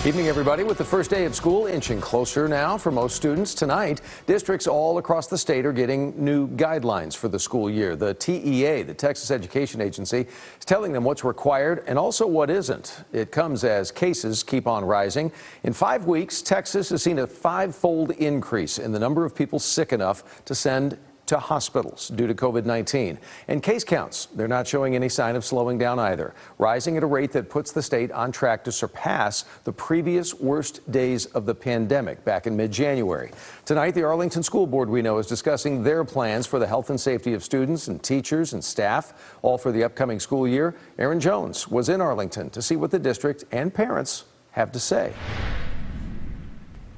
Evening, everybody. With the first day of school inching closer now for most students tonight, districts all across the state are getting new guidelines for the school year. The TEA, the Texas Education Agency, is telling them what's required and also what isn't. It comes as cases keep on rising. In 5 weeks, Texas has seen a 5-fold increase in the number of people sick enough to send to hospitals due to COVID-19. And case counts, they're not showing any sign of slowing down either, rising at a rate that puts the state on track to surpass the previous worst days of the pandemic back in mid-January. Tonight, the Arlington School Board, we know, is discussing their plans for the health and safety of students and teachers and staff, all for the upcoming school year. Aaron Jones was in Arlington to see what the district and parents have to say.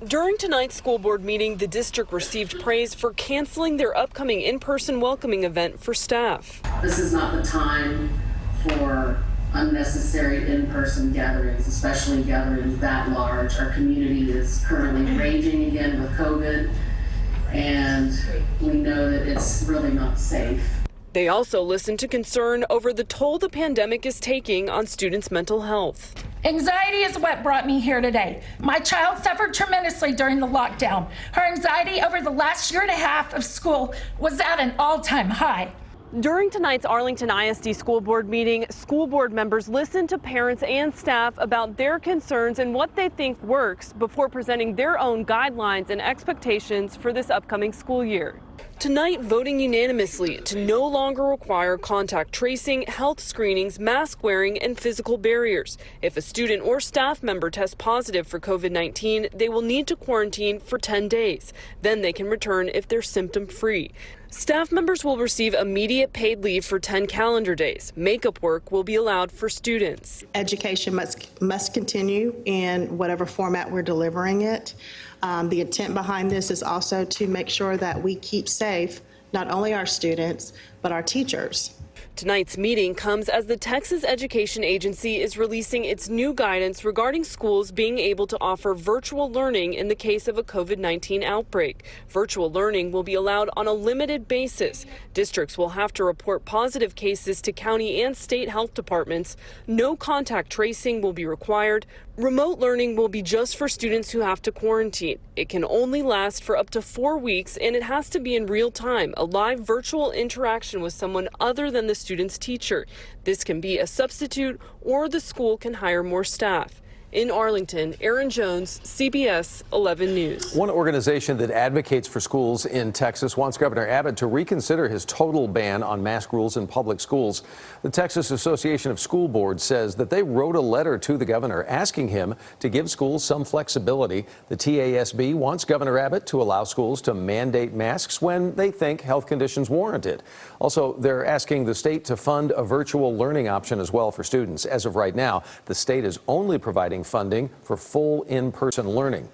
During tonight's school board meeting, the district received praise for canceling their upcoming in-person welcoming event for staff. This is not the time for unnecessary in-person gatherings, especially gatherings that large. Our community is currently raging again with COVID, and we know that it's really not safe. They also listened to concern over the toll the pandemic is taking on students' mental health. Anxiety is what brought me here today. My child suffered tremendously during the lockdown. Her anxiety over the last year and a half of school was at an all-time high. During tonight's Arlington ISD school board meeting, school board members listened to parents and staff about their concerns and what they think works before presenting their own guidelines and expectations for this upcoming school year. Tonight, voting unanimously to no longer require contact tracing, health screenings, mask wearing, and physical barriers. If a student or staff member tests positive for COVID-19, they will need to quarantine for 10 days. Then they can return if they're symptom-free. Staff members will receive immediate paid leave for 10 calendar days. Makeup work will be allowed for students. Education must continue in whatever format we're delivering it. The intent behind this is also to make sure that we keep safe not only our students, but our teachers. Tonight's meeting comes as the Texas Education Agency is releasing its new guidance regarding schools being able to offer virtual learning in the case of a COVID-19 outbreak. Virtual learning will be allowed on a limited basis. Districts will have to report positive cases to county and state health departments. No contact tracing will be required. Remote learning will be just for students who have to quarantine. It can only last for up to 4 weeks, and it has to be in real time, a live virtual interaction with someone other than the student's teacher. This can be a substitute, or the school can hire more staff. In Arlington, Aaron Jones, CBS 11 News. One organization that advocates for schools in Texas wants Governor Abbott to reconsider his total ban on mask rules in public schools. The Texas Association of School Boards says that they wrote a letter to the governor asking him to give schools some flexibility. The TASB wants Governor Abbott to allow schools to mandate masks when they think health conditions warrant it. Also, they're asking the state to fund a virtual learning option as well for students. As of right now, the state is only providing funding for full in-person learning.